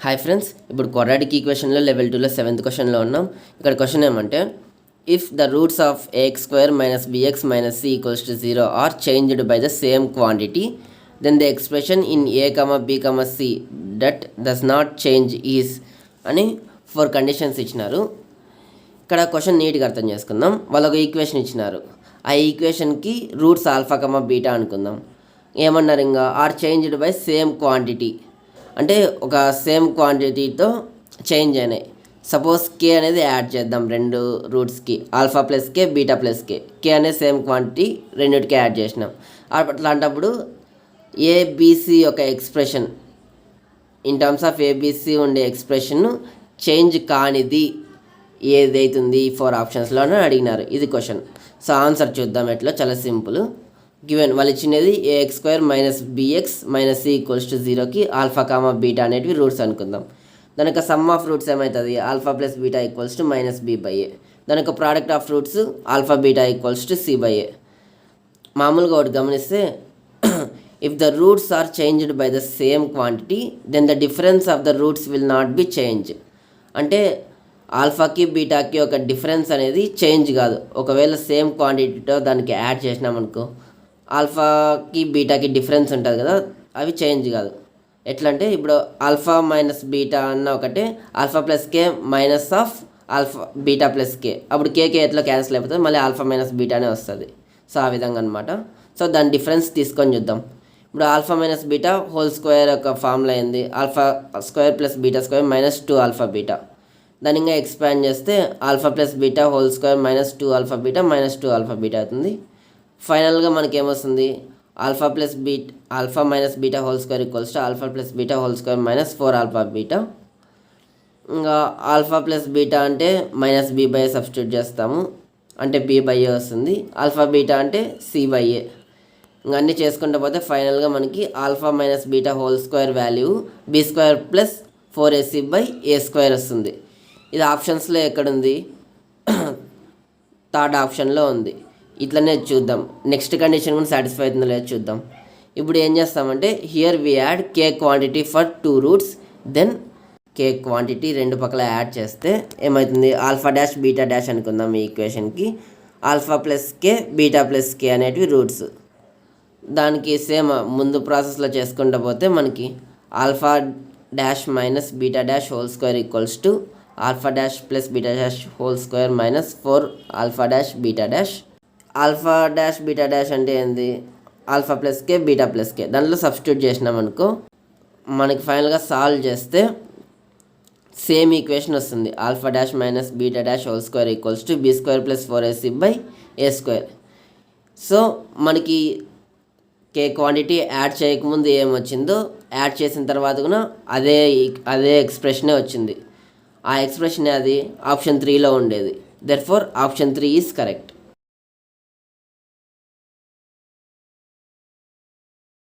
Hi friends, ఇప్పుడు quadratic ఈక్వేషన్లో level 2లో 7th క్వశ్చన్లో ఉన్నాం. ఇక్కడ క్వశ్చన్ ఏమంటే, if the roots of a x square minus b x minus c equals to 0 are changed by the same quantity, then the expression in a comma b comma c that does not change is అని 4 conditions ఇచ్చినారు. ఇక్కడ question నీట్గా అర్థం చేసుకుందాం. వాళ్ళు ఒక equation ఇచ్చినారు. ఆ ఈక్వేషన్కి రూట్స్ ఆల్ఫా కమ బీటా అనుకుందాం. ఏమన్నారు ఇంకా, are changed by same quantity అంటే ఒక సేమ్ క్వాంటిటీతో చేంజ్ అయినాయి. సపోజ్ కే అనేది యాడ్ చేద్దాం రెండు రూట్స్కి, alpha plus K beta plus K. K అనేది సేమ్ క్వాంటిటీ రెండింటికి యాడ్ చేసినాం. అట్లాంటప్పుడు ఏబిసి యొక్క expression in terms of a b c ఉండే ఎక్స్ప్రెషన్ చేంజ్ కానిది ఏదైతుంది ఈ 4 ఆప్షన్స్లోనే అడిగినారు. ఇది క్వశ్చన్. సో ఆన్సర్ చూద్దాం ఎట్లా. చాలా సింపుల్. గివెన్ వాళ్ళు ఇచ్చినది a x square minus b x minus c equals to 0కి ఆల్ఫా కామా బీటా అనేటివి రూట్స్ అనుకుందాం. దానికి సమ్ ఆఫ్ రూట్స్ ఏమవుతుంది, alpha plus beta equals to minus b by a. దానికి product of roots alpha beta equals to c by a. మామూలుగా ఒకటి గమనిస్తే, if the roots are changed by the same quantity then the difference of the roots will not be change. అంటే ఆల్ఫాకి బీటాకి ఒక difference అనేది change కాదు. ఒకవేళ same క్వాంటిటీతో దానికి యాడ్ చేసినామనుకో, ఆల్ఫాకి బీటాకి డిఫరెన్స్ ఉంటుంది కదా, అవి చేంజ్ కాదు. ఎట్లా అంటే, ఇప్పుడు ఆల్ఫా మైనస్ బీటా అన్న ఒకటే, alpha plus k minus of alpha beta plus k, అప్పుడు కేకే ఎట్లా క్యాన్సిల్ అయిపోతుంది, మళ్ళీ ఆల్ఫా మైనస్ బీటానే వస్తుంది. సో ఆ విధంగా అనమాట. సో దాని డిఫరెన్స్ తీసుకొని చూద్దాం. ఇప్పుడు alpha minus beta whole square యొక్క ఫార్ములా అయింది, alpha square plus beta square minus 2 alpha beta. దాన్ని ఇంకా ఎక్స్పాండ్ చేస్తే alpha plus beta whole square minus 2 alpha beta minus 2 alpha beta అవుతుంది. ఫైనల్గా మనకి ఏమొస్తుంది, alpha minus beta whole square equals to alpha plus beta whole square minus 4 alpha beta. ఇంకా alpha plus beta అంటే minus b by a substitute చేస్తాము, అంటే B by a వస్తుంది. Alpha beta అంటే సి బై ఏ. ఇంకా అన్నీ చేసుకుంటూ పోతే ఫైనల్గా మనకి alpha minus beta whole square value b square plus 4ac by A square వస్తుంది. ఇది ఆప్షన్స్లో ఎక్కడుంది, థర్డ్ ఆప్షన్లో ఉంది. ఇట్లనే చూద్దాం. నెక్స్ట్ కండిషన్ కూడా సాటిస్ఫై అవుతుందో లేదో చూద్దాం. ఇప్పుడు ఏం చేస్తామంటే, here we add K quantity for 2 roots, then K quantity రెండు పక్కల యాడ్ చేస్తే ఏమవుతుంది, ఆల్ఫా డాష్ బీటా డాష్ అనుకుందాం. ఈ ఈక్వేషన్కి alpha plus K beta plus కే అనేటివి రూట్స్. దానికి సేమ్ ముందు ప్రాసెస్లో చేసుకుంటూ పోతే మనకి alpha dash minus beta dash whole square equals to alpha dash plus beta dash whole square minus 4 alpha dash beta dash. Alpha dash beta dash అంటే ఏంది, alpha plus K beta plus కే. దాంట్లో substitute చేసినాం అనుకో, మనకి ఫైనల్గా solve చేస్తే same equation వస్తుంది. Alpha dash minus beta dash whole square equals to B square plus 4ac by A square. So మనకి కే క్వాంటిటీ యాడ్ చేయకముందు ఏమొచ్చిందో యాడ్ చేసిన తర్వాత కూడా అదే ఎక్స్ప్రెషనే వచ్చింది. ఆ ఎక్స్ప్రెషన్ అది ఆప్షన్ 3లో ఉండేది. Therefore option 3 is correct.